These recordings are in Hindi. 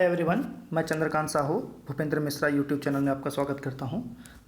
एवरीवन, मैं चंद्रकांत साहू भूपेंद्र मिश्रा यूट्यूब चैनल में आपका स्वागत करता हूं।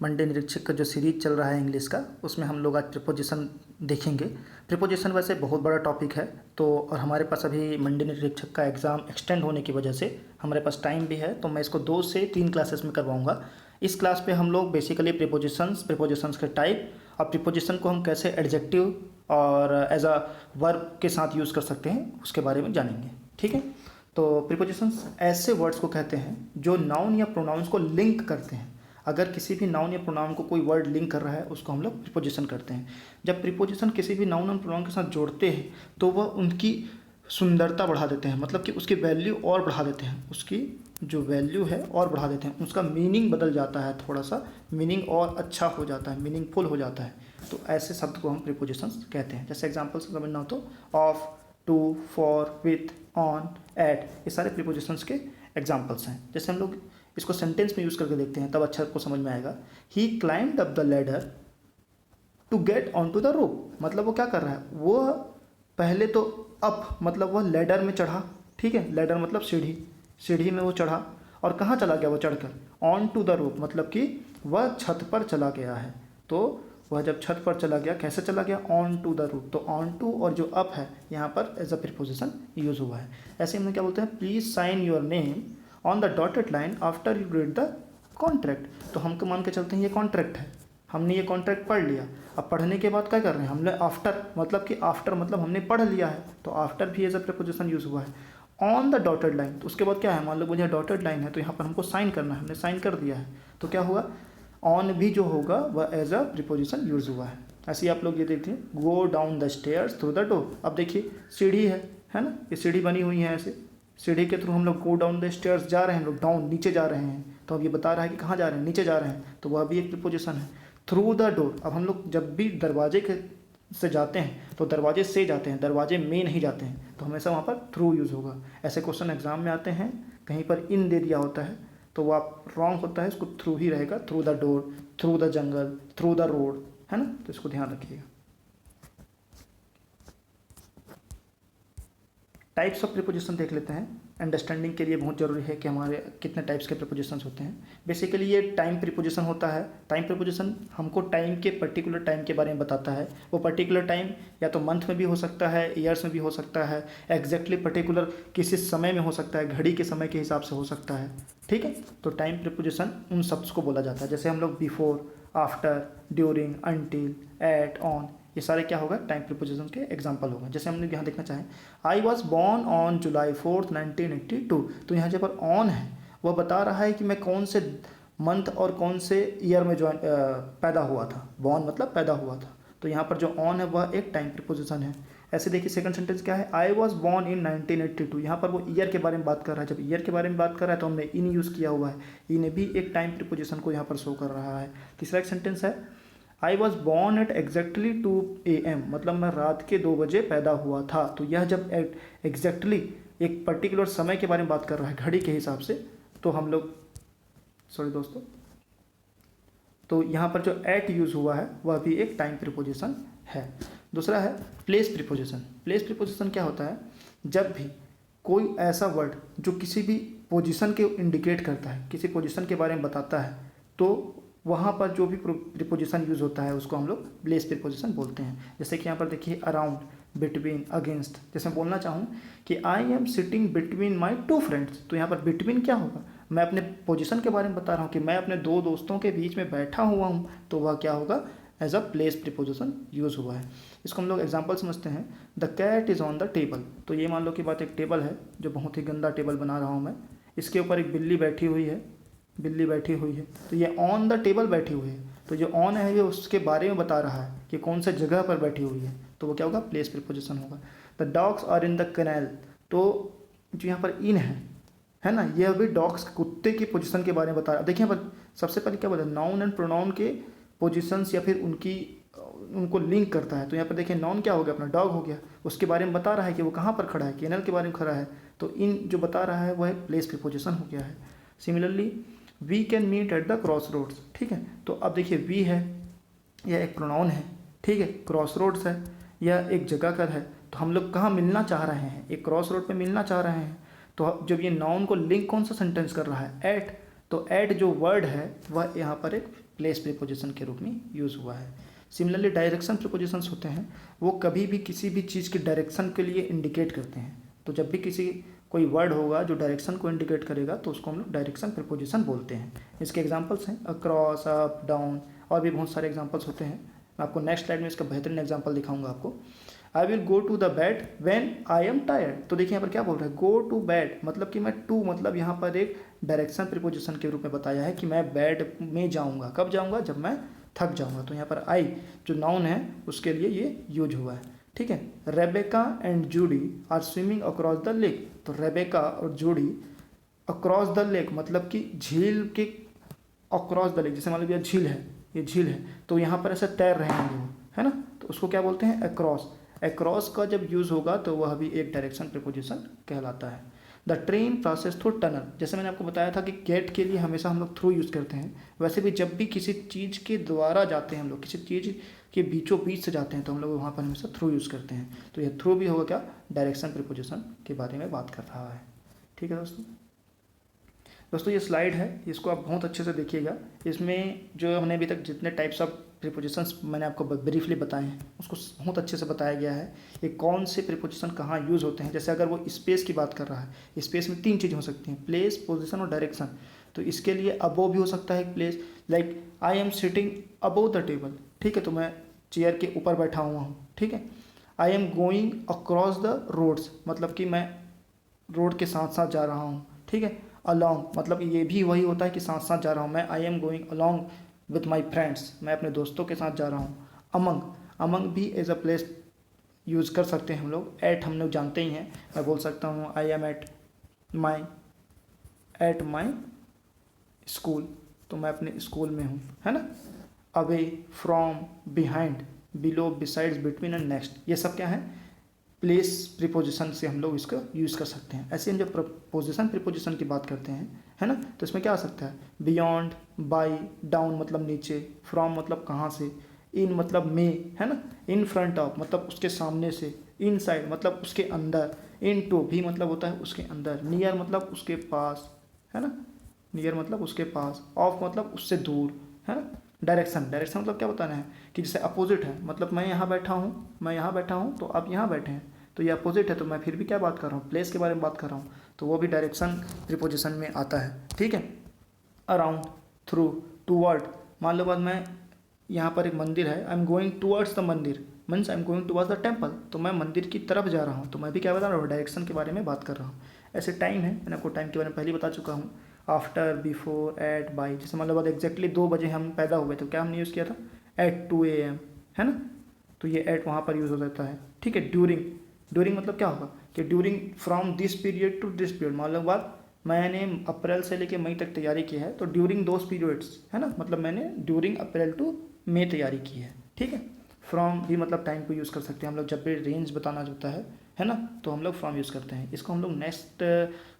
मंडे निरीक्षक का जो सीरीज चल रहा है इंग्लिश का, उसमें हम लोग आज प्रीपोजिशन देखेंगे। प्रीपोजिशन वैसे बहुत बड़ा टॉपिक है, तो और हमारे पास अभी मंडे निरीक्षक का एग्ज़ाम एक्सटेंड होने की वजह से हमारे पास टाइम भी है, तो मैं इसको 2 से 3 क्लासेस में करवाऊँगा। इस क्लास पर हम लोग बेसिकली प्रीपोजिशंस के टाइप और प्रीपोजिशन को हम कैसे एडजेक्टिव और एज अ वर्ब के साथ यूज़ कर सकते हैं उसके बारे में जानेंगे। ठीक है, तो प्रीपोजिशंस ऐसे वर्ड्स को कहते हैं जो नाउन या प्रोनाउंस को लिंक करते हैं। अगर किसी भी नाउन या प्रोनाउन को कोई वर्ड लिंक कर रहा है, उसको हम लोग प्रीपोजिशन करते हैं। जब प्रीपोजिशन किसी भी नाउन और प्रोनाउन के साथ जोड़ते हैं तो वह उनकी सुंदरता बढ़ा देते हैं, मतलब कि उसकी वैल्यू और बढ़ा देते हैं, उसकी जो वैल्यू है और बढ़ा देते हैं, उसका मीनिंग बदल जाता है, थोड़ा सा मीनिंग और अच्छा हो जाता है, मीनिंगफुल हो जाता है। तो ऐसे शब्द को हम प्रीपोजिशंस कहते हैं। जैसे एग्जाम्पल से समझना हो तो of, to, for, with, on, at, ये सारे प्रीपोजिशंस के एग्जाम्पल्स हैं। जैसे हम लोग इसको सेंटेंस में यूज़ करके देखते हैं, तब अच्छा आपको समझ में आएगा। He climbed up the ladder to get on to the rope, मतलब वो क्या कर रहा है, वो पहले तो अप मतलब वह लैडर में चढ़ा। ठीक है, लैडर मतलब सीढ़ी, सीढ़ी में वो चढ़ा और कहाँ चला गया वो चढ़कर, ऑन टू द रोप, मतलब कि वह छत पर चला गया है। तो वह जब छत पर चला गया, कैसे चला गया, ऑन टू द रूफ। तो ऑन टू और जो अप है यहाँ पर एज अ प्रीपोजिशन यूज हुआ है। ऐसे हम क्या बोलते हैं, please sign your name on the dotted line after you read the contract. तो हमको मान के चलते हैं ये कॉन्ट्रैक्ट है, हमने ये कॉन्ट्रैक्ट पढ़ लिया। अब पढ़ने के बाद क्या कर रहे हैं, हमने आफ्टर मतलब कि आफ्टर मतलब हमने पढ़ लिया है, तो आफ्टर भी एज अ प्रीपोजिशन यूज हुआ है। ऑन द डॉटेड लाइन, तो उसके बाद क्या है, मान लो मुझे डॉटेड लाइन है तो यहाँ पर हमको साइन करना है, हमने साइन कर दिया है, तो क्या हुआ, ऑन भी जो होगा वह एज अ प्रीपोजिशन यूज हुआ है। ऐसे ही आप लोग ये देखिए, go down the stairs through the door. अब देखिए सीढ़ी है ना, ये सीढ़ी बनी हुई है, ऐसे सीढ़ी के थ्रू हम लोग गो डाउन द स्टेयर्स जा रहे हैं, लोग डाउन नीचे जा रहे हैं, तो अब ये बता रहा है कि कहाँ जा रहे हैं, नीचे जा रहे हैं, तो वह भी एक प्रीपोजिशन है। थ्रू द डोर, अब हम लोग जब भी दरवाजे के से जाते हैं तो दरवाजे से जाते हैं, दरवाजे में नहीं जाते हैं, तो हमेशा वहाँ पर थ्रू यूज़ होगा। ऐसे क्वेश्चन एग्जाम में आते हैं, कहीं पर इन दे दिया होता है तो वो आप रॉन्ग होता है, इसको थ्रू ही रहेगा, through the door, through the jungle, through the road, है ना, तो इसको ध्यान रखिएगा। टाइप्स ऑफ प्रीपोजिशन देख लेते हैं। अंडरस्टैंडिंग के लिए बहुत ज़रूरी है कि हमारे कितने टाइप्स के प्रीपोजिशंस होते हैं। बेसिकली ये टाइम प्रीपोजिशन होता है। टाइम प्रीपोजिशन हमको टाइम के पर्टिकुलर टाइम के बारे में बताता है। वो पर्टिकुलर टाइम या तो मंथ में भी हो सकता है, ईयर्स में भी हो सकता है, एग्जैक्टली पर्टिकुलर किसी समय में हो सकता है, घड़ी के समय के हिसाब से हो सकता है। ठीक है, तो टाइम प्रीपोजिशन उन शब्द को बोला जाता है। जैसे हम लोग before, after, during, until, at, on, ये सारे क्या होगा, टाइम प्रीपोजिशन के एग्जांपल होगा। जैसे हमने यहाँ देखना चाहें, I was born on July 4, 1982, तो यहाँ जब पर ऑन है वह बता रहा है कि मैं कौन से मंथ और कौन से ईयर में पैदा हुआ था। बॉर्न मतलब पैदा हुआ था, तो यहाँ पर जो ऑन है वह एक टाइम प्रीपोजिशन है। ऐसे देखिए सेकंड सेंटेंस क्या है, आई वॉज बॉर्न इन 1982, यहाँ पर वो ईयर के बारे में बात कर रहा है। जब ईयर के बारे में बात कर रहा है तो हमने इन यूज़ किया हुआ है, इन भी एक टाइम प्रीपोजिशन को यहाँ पर शो कर रहा है। तीसरा एक सेंटेंस है, I was born at exactly 2 AM, मतलब मैं रात के 2 बजे पैदा हुआ था। तो यह जब एग्जैक्टली एक पर्टिकुलर समय के बारे में बात कर रहा है, घड़ी के हिसाब से, तो हम लोग सॉरी दोस्तों, तो यहाँ पर जो एट यूज़ हुआ है वह भी एक टाइम प्रीपोजिशन है। दूसरा है प्लेस प्रीपोजिशन। प्लेस प्रीपोजिशन क्या होता है, जब भी कोई ऐसा वर्ड जो किसी भी पोजीशन के इंडिकेट करता है, किसी पोजीशन के बारे में बताता है, तो वहाँ पर जो भी प्रीपोजिशन यूज़ होता है उसको हम लोग प्लेस प्रीपोजिशन बोलते हैं। जैसे कि यहाँ पर देखिए अराउंड, बिटवीन, अगेंस्ट। जैसे मैं बोलना चाहूँ कि I am sitting between my 2 friends, तो यहाँ पर बिटवीन क्या होगा, मैं अपने पोजीशन के बारे में बता रहा हूँ कि मैं अपने 2 दोस्तों के बीच में बैठा हुआ हूँ, तो वह क्या होगा, as a place preposition use हुआ है। इसको हम लोग एग्जांपल समझते हैं, the cat is on the table. तो ये मान लो कि बात एक टेबल है, जो बहुत ही गंदा टेबल बना रहा हूँ मैं, इसके ऊपर एक बिल्ली बैठी हुई है, बिल्ली बैठी हुई है, तो ये ऑन द टेबल बैठी हुई है, तो जो ऑन है ये उसके बारे में बता रहा है कि कौन से जगह पर बैठी हुई है, तो वो क्या होगा, प्लेस प्रीपोजिशन होगा। The dogs are in the canal, तो जो यहाँ पर इन है ना, यह भी डॉग्स, कुत्ते की पोजीशन के बारे में बता रहा है। देखिए यहाँ पर सबसे पहले क्या बोला, नाउन एंड प्रोनाउन के पोजीशंस या फिर उनको लिंक करता है। तो यहाँ पर देखिए नाउन क्या हो गया, अपना डॉग हो गया, उसके बारे में बता रहा है कि वो कहाँ पर खड़ा है, कैनल के बारे में खड़ा है, तो इन जो बता रहा है वह प्लेस प्रीपोजिशन हो गया है। Similarly we can meet at the cross roads. ठीक है, तो अब देखिए वी है, यह एक प्रोनाउन है, ठीक है, क्रॉस रोड्स है, यह एक जगह का है, तो हम लोग कहाँ मिलना चाह रहे हैं, एक क्रॉस रोड पे मिलना चाह रहे हैं, तो जब ये नाउन को लिंक कौन सा सेंटेंस कर रहा है, एट, तो एट जो वर्ड है वह यहाँ पर एक प्लेस प्रीपोजिशन के रूप में यूज़ हुआ है। सिमिलरली डायरेक्शन प्रीपोजिशंस होते हैं, वो कभी भी किसी भी चीज़ की डायरेक्शन के लिए इंडिकेट करते हैं। तो जब भी किसी कोई वर्ड होगा जो डायरेक्शन को इंडिकेट करेगा तो उसको हम लोग डायरेक्शन प्रीपोजिशन बोलते हैं। इसके एग्जांपल्स हैं अक्रॉस, अप, डाउन, और भी बहुत सारे एग्जांपल्स होते हैं। मैं आपको नेक्स्ट स्लाइड में इसका बेहतरीन एग्जांपल दिखाऊंगा आपको। I will go to the bed when I am tired. तो देखिए यहाँ पर क्या बोल रहा है, गो टू बेड, मतलब कि मैं टू मतलब यहाँ पर एक डायरेक्शन प्रीपोजिशन के रूप में बताया है कि मैं बेड में जाऊँगा। कब जाऊँगा, जब मैं थक जाऊँगा। तो यहाँ पर आई जो नाउन है उसके लिए ये यूज हुआ है, ठीक है। Rebecca and Judy are swimming across the lake. तो रेबेका और जूडी अक्रॉस द लेक मतलब कि झील के अक्रॉस द लेक, जैसे मान लो ये झील है, ये झील है, तो यहाँ पर ऐसे तैर रहे होंगे वो, है ना, तो उसको क्या बोलते हैं, अक्रॉस। अक्रॉस का जब यूज़ होगा तो वह भी एक डायरेक्शन प्रीपोजिशन कहलाता है। The train passes through tunnel, जैसे मैंने आपको बताया था कि गेट के लिए हमेशा हम लोग थ्रू यूज़ करते हैं, वैसे भी जब भी किसी चीज़ के द्वारा जाते हैं हम लोग, किसी चीज़ के बीचों बीच से जाते हैं तो हम लोग वहाँ पर हमेशा थ्रू यूज़ करते हैं। तो यह थ्रू भी होगा क्या, डायरेक्शन प्रीपोजिशन के बारे में बात कर रहा है, ठीक है दोस्तों ये स्लाइड है, इसको आप बहुत अच्छे से देखिएगा। इसमें जो हमने अभी तक जितने टाइप्स ऑफ प्रीपोजिशंस मैंने आपको ब्रीफली बताए हैं उसको बहुत अच्छे से बताया गया है। ये कौन से प्रीपोजिशन कहाँ यूज़ होते हैं। जैसे अगर वो स्पेस की बात कर रहा है, स्पेस में 3 चीज़ हो सकती हैं, प्लेस, पोजीशन और डायरेक्शन। तो इसके लिए अबोव भी हो सकता है place, like I am sitting above the table, ठीक है, तो मैं चेयर के ऊपर बैठा हुआ हूँ, ठीक है। I am going across the roads, मतलब कि मैं रोड के साथ साथ जा रहा हूँ, ठीक है। अलॉन्ग मतलब ये भी वही होता है कि साथ साथ जा रहा हूँ मैं, आई am going along with my friends, मैं अपने दोस्तों के साथ जा रहा हूँ। अमंग, अमंग भी एज अ प्लेस यूज़ कर सकते हैं हम लोग। एट हम लोग जानते ही हैं, मैं बोल सकता हूँ I am at my school, तो मैं अपने स्कूल में हूँ, है ना। Away, from, behind, below, besides, between and next, ये सब क्या है, प्लेस प्रीपोजिशन से हम लोग इसको यूज़ कर सकते हैं। ऐसे हम जब प्रपोजिशन प्रीपोजिशन की बात करते हैं, है ना, तो इसमें क्या आ सकता है, बियॉन्ड, बाई, डाउन मतलब नीचे, फ्रॉम मतलब कहाँ से, इन मतलब में, है ना, इन फ्रंट ऑफ मतलब उसके सामने से, इन साइड मतलब उसके अंदर, इन टू भी मतलब होता है उसके अंदर, नियर मतलब उसके पास, है ना, नियर मतलब उसके पास, ऑफ मतलब उससे दूर, है ना। डायरेक्शन, डायरेक्शन मतलब क्या बताना है कि जैसे अपोजिट है, मतलब मैं यहाँ बैठा हूँ तो आप यहाँ बैठे हैं, तो ये अपोजिट है, तो मैं फिर भी क्या बात कर रहा हूँ, प्लेस के बारे में बात कर रहा हूँ, तो वो भी डायरेक्शन प्रीपोजिशन में आता है, ठीक है। अराउंड, थ्रू, टूवर्ड, मान लो बाद मैं यहाँ पर एक मंदिर है, I am going towards the mandir, means I am going towards the temple, तो मैं मंदिर की तरफ जा रहा हूँ, तो मैं भी क्या बता रहा हूँ, डायरेक्शन के बारे में बात कर रहा हूँ। ऐसे टाइम है, मैंने आपको टाइम के बारे में पहले बता चुका हूँ, आफ्टर, बिफोर, एट, बाई, जैसे मान लो बाद एग्जैक्टली 2 बजे हम पैदा हुए तो क्या हमने यूज़ किया था, एट 2 AM, है ना, तो ये एट वहाँ पर यूज़ हो जाता है, ठीक है। ड्यूरिंग, ड्यूरिंग मतलब क्या होगा कि during from this period to this period, मान लो बाद मैंने अप्रैल से लेकर मई तक तैयारी की है, तो ड्यूरिंग दोज पीरियड्स, है ना, मतलब मैंने ड्यूरिंग अप्रैल टू मई तैयारी की है, ठीक है। फ्रॉम भी मतलब टाइम को यूज़ कर सकते हैं हम लोग, जब भी रेंज बताना होता है ना, तो हम लोग फ्रॉम यूज़ करते हैं। इसको हम लोग नेक्स्ट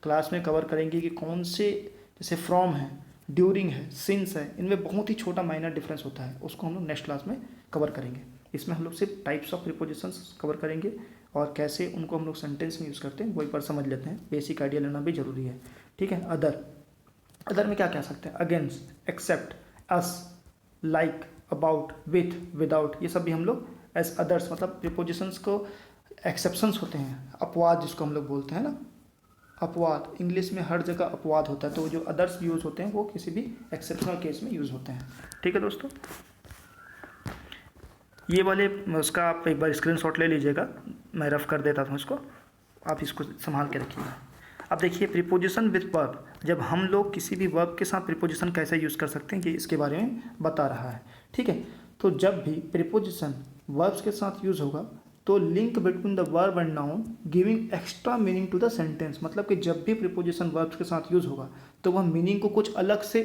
क्लास में कवर करेंगे कि कौन से, जैसे फ्रॉम है, ड्यूरिंग है, सिंस है, इनमें बहुत ही छोटा माइनर डिफरेंस होता है, उसको हम लोग नेक्स्ट क्लास में कवर करेंगे। इसमें हम लोग सिर्फ टाइप्स ऑफ प्रीपोजिशंस कवर करेंगे और कैसे उनको हम लोग सेंटेंस में यूज़ करते हैं वो एक बार समझ लेते हैं, बेसिक आइडिया लेना भी जरूरी है, ठीक है। अदर, अदर में क्या कह सकते हैं, against, except, as, like, about, with, without, ये सब भी हम लोग एज अदर्स, मतलब प्रीपोजिशंस को एक्सेप्शंस होते हैं, अपवाद जिसको हम लोग बोलते हैं ना, अपवाद, इंग्लिश में हर जगह अपवाद होता है, तो जो अदर्स यूज़ होते हैं वो किसी भी एक्सेप्शनल केस में यूज़ होते हैं, ठीक है दोस्तों। ये वाले उसका आप एक बार स्क्रीनशॉट ले लीजिएगा, मैं रफ कर देता था इसको, आप इसको संभाल के रखिएगा। अब देखिए प्रीपोजिशन विथ वर्ब, जब हम लोग किसी भी वर्ब के साथ प्रीपोजिशन कैसे यूज़ कर सकते हैं ये इसके बारे में बता रहा है, ठीक है। तो जब भी प्रीपोजिशन वर्ब्स के साथ यूज़ होगा तो link between the verb and noun giving extra meaning to the sentence, मतलब कि जब भी प्रीपोजिशन वर्ब्स के साथ यूज़ होगा तो वह मीनिंग को कुछ अलग से,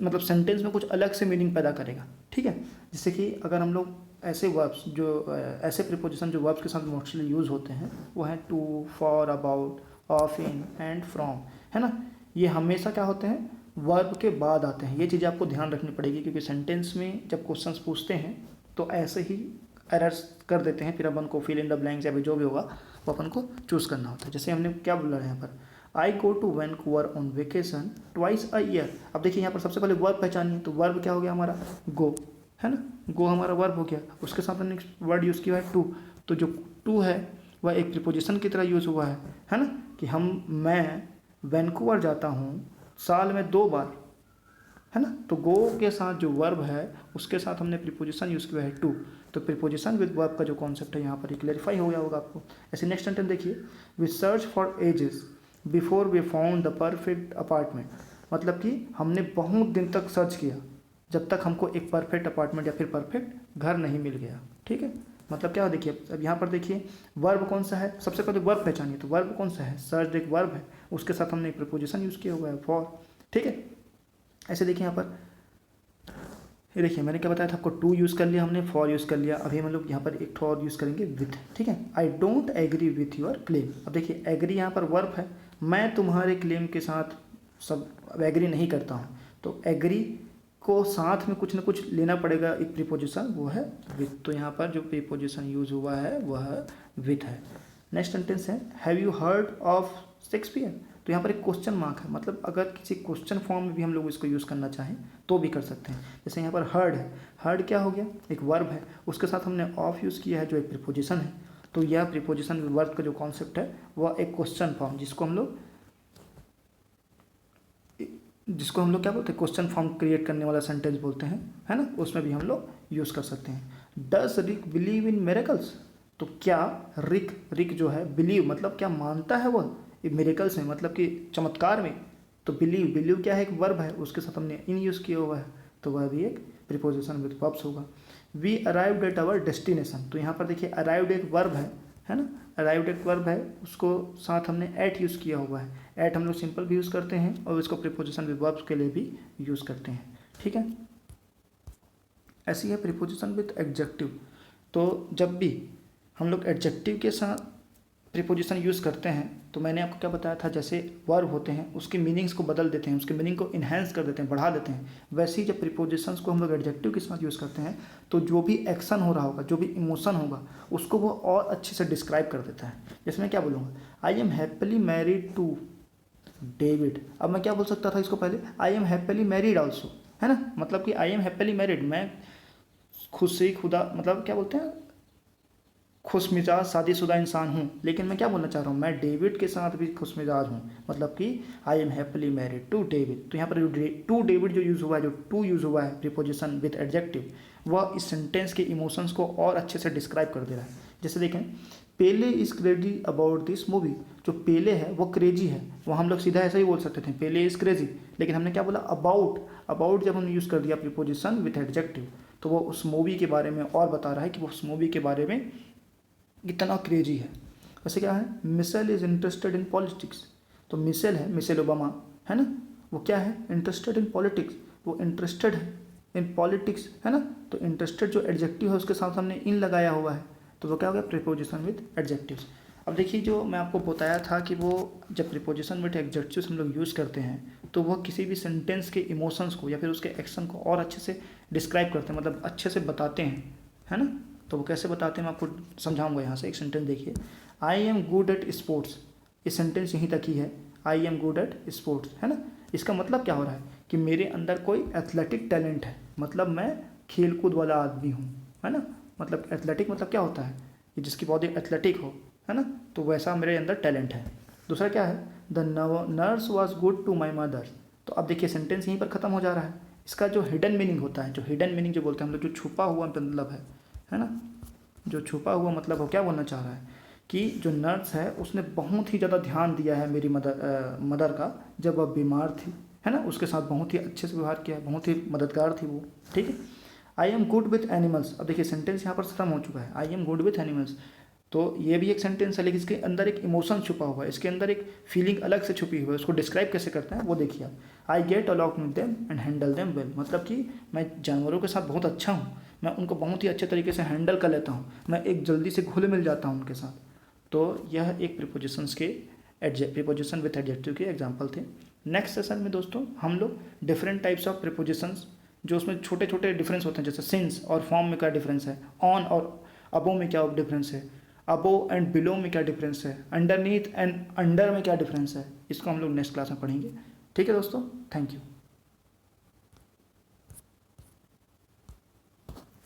मतलब सेंटेंस में कुछ अलग से मीनिंग पैदा करेगा, ठीक है। जैसे कि अगर हम लोग ऐसे वर्ब्स जो ऐसे प्रीपोजिशन जो वर्ब्स के साथ मोस्टली यूज़ होते हैं वो हैं to, for, about, of, in and from, है ना, ये हमेशा क्या होते हैं, वर्ब के बाद आते हैं। ये चीज़ें आपको ध्यान रखनी पड़ेगी क्योंकि सेंटेंस में जब क्वेश्चंस पूछते हैं तो ऐसे ही एरर्स कर देते हैं, फिर अपन को फिल इन द ब्लैंक्स या फिर जो भी होगा वो अपन को चूज़ करना होता है। जैसे हमने क्या बोला है यहाँ पर, I go to Vancouver on vacation twice a year. अब देखिए यहाँ पर सबसे पहले वर्ब पहचानिए, तो वर्ब क्या हो गया हमारा, गो, है ना, गो हमारा वर्ब हो गया। उसके साथ हमने वर्ड यूज़ किया है टू, तो जो टू है वह एक प्रीपोजिशन की तरह यूज़ हुआ है ना, कि मैं वैंकूवर जाता हूँ साल में 2 बार, है ना। तो गो के साथ जो वर्ब है उसके साथ हमने प्रीपोजिशन यूज़ किया है टू, तो प्रीपोजिशन विद वर्ब का जो कॉन्सेप्ट है यहाँ पर क्लैरिफाई हो गया होगा आपको। ऐसे नेक्स्ट सेंटेंस देखिए, we search for ages before we found the perfect apartment. मतलब कि हमने बहुत दिन तक सर्च किया जब तक हमको एक परफेक्ट अपार्टमेंट या फिर परफेक्ट घर नहीं मिल गया, ठीक है। मतलब क्या, देखिए अब यहाँ पर देखिए वर्ब कौन सा है, सबसे पहले वर्ब पहचानिए, तो वर्ब कौन सा है, सर्च एक वर्ब है, उसके साथ हमने एक प्रीपोजिशन यूज़ किया हुआ है फॉर, ठीक है। ऐसे देखिए यहाँ पर, ये देखिए मैंने क्या बताया था आपको, टू यूज़ कर लिया हमने, फॉर यूज़ कर लिया, अभी हम लोग यहाँ पर एक और यूज़ करेंगे विथ, ठीक है। I don't agree with your claim. अब देखिए एग्री यहाँ पर वर्ब है, मैं तुम्हारे क्लेम के साथ सब एग्री नहीं करता हूँ, तो एग्री को साथ में कुछ ना कुछ लेना पड़ेगा, एक प्रीपोजिशन, वो है विथ। तो यहाँ पर जो प्रीपोजिशन यूज़ हुआ है वह विथ है। नेक्स्ट सेंटेंस है, have you heard of Shakespeare. तो यहाँ पर एक क्वेश्चन मार्क है, मतलब अगर किसी क्वेश्चन फॉर्म में भी हम लोग इसको यूज़ करना चाहें तो भी कर सकते हैं। जैसे यहाँ पर हर्ड है, हर्ड क्या हो गया, एक वर्ब है, उसके साथ हमने ऑफ यूज़ किया है जो एक प्रीपोजिशन है। तो यह प्रीपोजिशन वर्ब का जो कॉन्सेप्ट है वह एक क्वेश्चन फॉर्म, जिसको हम लोग क्या बोलते हैं, क्वेश्चन फॉर्म क्रिएट करने वाला सेंटेंस बोलते हैं, है ना, उसमें भी हम लोग यूज़ कर सकते हैं। Does Rick believe in miracles. तो क्या रिक जो है, बिलीव मतलब क्या मानता है वह मिरेकल्स में, मतलब कि चमत्कार में। तो बिलीव क्या है, एक वर्ब है, उसके साथ हमने इन यूज़ किया हुआ है, तो वह भी एक प्रीपोजिशन विद वर्ब्स होगा। We arrived at our destination. तो यहाँ पर देखिए अराइव्ड एक वर्ब है ना, अराइव्ड एक वर्ब है, उसको साथ हमने एट यूज़ किया हुआ है। एट हम लोग सिंपल भी यूज़ करते हैं और इसको प्रीपोजिशन विद वर्ब्स के लिए भी यूज़ करते हैं, ठीक है। ऐसी है प्रीपोजिशन विद एडजेक्टिव। तो जब भी हम लोग एडजेक्टिव के साथ प्रीपोजिशन यूज़ करते हैं, तो मैंने आपको क्या बताया था, जैसे वर्ब होते हैं उसके मीनिंग्स को बदल देते हैं, उसके मीनिंग को इन्हेंस कर देते हैं, बढ़ा देते हैं। वैसे ही जब प्रीपोजिशंस को हम लोग एडजेक्टिव के साथ यूज़ करते हैं, तो जो भी एक्शन हो रहा होगा, जो भी इमोशन होगा, उसको वो और अच्छे से डिस्क्राइब कर देता है। जैसे मैं क्या बोलूँगा, I am happily married to David. अब मैं क्या बोल सकता था इसको पहले, I am happily married also, है ना, मतलब कि आई एम हैप्पीली मैरिड, मैं खुशी खुदा, मतलब क्या बोलते हैं, खुश मिजाज शादीशुदा इंसान हूँ। लेकिन मैं क्या बोलना चाह रहा हूँ, मैं डेविड के साथ भी खुश मिजाज हूँ, मतलब कि I am happily married to David. तो यहाँ पर जो टू डेविड जो यूज़ हुआ है, जो टू यूज़ हुआ है प्रीपोजिशन विद एडजेक्टिव, वह इस सेंटेंस के इमोशंस को और अच्छे से डिस्क्राइब कर दे रहा है। जैसे देखें, Pele is crazy about this movie. जो पेले है वो क्रेजी है, वो हम लोग सीधा ऐसा ही बोल सकते थे, पेले इज़ क्रेजी, लेकिन हमने क्या बोला, अबाउट जब हमने यूज़ कर दिया प्रीपोजिशन विद एडजेक्टिव, तो वो उस मूवी के बारे में और बता रहा है कि वो उस मूवी के बारे में कितना क्रेजी है। वैसे क्या है, Michelle is interested in politics. तो मिशेल है, मिशेल ओबामा, है ना, वो क्या है, इंटरेस्टेड इन पॉलिटिक्स, वो इंटरेस्टेड है इन पॉलिटिक्स, है ना। तो इंटरेस्टेड जो एडजेक्टिव है उसके साथ हमने इन लगाया हुआ है, तो वो क्या हो गया, प्रीपोजिशन विद एडजेक्टिव्स। अब देखिए, जो मैं आपको बताया था कि वो जब प्रीपोजिशन विद एडजेक्टिव्स हम लोग यूज़ करते हैं, तो वह किसी भी सेंटेंस के इमोशंस को या फिर उसके एक्शन को और अच्छे से डिस्क्राइब करते हैं, मतलब अच्छे से बताते हैं, है ना। तो वो कैसे बताते हैं मैं आपको समझाऊंगा। यहाँ से एक सेंटेंस देखिए, I am good at sports. ये सेंटेंस यहीं तक ही है, I am good at sports, है ना। इसका मतलब क्या हो रहा है कि मेरे अंदर कोई एथलेटिक टैलेंट है, मतलब मैं खेल कूद वाला आदमी हूँ, है ना। मतलब एथलेटिक मतलब क्या होता है, कि जिसकी बॉडी एथलेटिक हो, है ना, तो वैसा मेरे अंदर टैलेंट है। दूसरा क्या है, the nurse was good to my mother. तो अब देखिए सेंटेंस यहीं पर ख़त्म हो जा रहा है। इसका जो हिडन मीनिंग होता है, जो हिडन मीनिंग जो बोलते हैं हम लोग, जो छुपा हुआ मतलब है ना, जो छुपा हुआ मतलब वो क्या बोलना चाह रहा है कि जो नर्स है उसने बहुत ही ज़्यादा ध्यान दिया है मेरी मदर का, जब वह बीमार थी, है ना, उसके साथ बहुत ही अच्छे से व्यवहार किया, बहुत ही मददगार थी वो, ठीक है। I am good with animals. अब देखिए सेंटेंस यहाँ पर खत्म हो चुका है, I am good with animals, तो ये भी एक सेंटेंस है, लेकिन इसके अंदर एक इमोशन छुपा हुआ है, इसके अंदर एक फीलिंग अलग से छुपी हुई है, उसको डिस्क्राइब कैसे करते हैं वो देखिए आप। I get along with them and handle them well, मतलब कि मैं जानवरों के साथ बहुत अच्छा हूँ, मैं उनको बहुत ही अच्छे तरीके से हैंडल कर लेता हूँ, मैं एक जल्दी से घुल मिल जाता हूँ उनके साथ। तो यह एक प्रीपोजिशंस के प्रीपोजिशन विथ एडजेक्टिव के एग्जांपल थे। नेक्स्ट सेशन में दोस्तों हम लोग डिफरेंट टाइप्स ऑफ प्रीपोजिशंस, जो उसमें छोटे छोटे डिफरेंस होते हैं, जैसे सिंस और फॉर्म में क्या डिफरेंस है, ऑन और अबो में क्या डिफरेंस है, अबो एंड बिलो में क्या डिफरेंस है, अंडरनीथ एंड अंडर में क्या डिफरेंस है, इसको हम लोग नेक्स्ट क्लास में पढ़ेंगे। ठीक है दोस्तों, थैंक यू।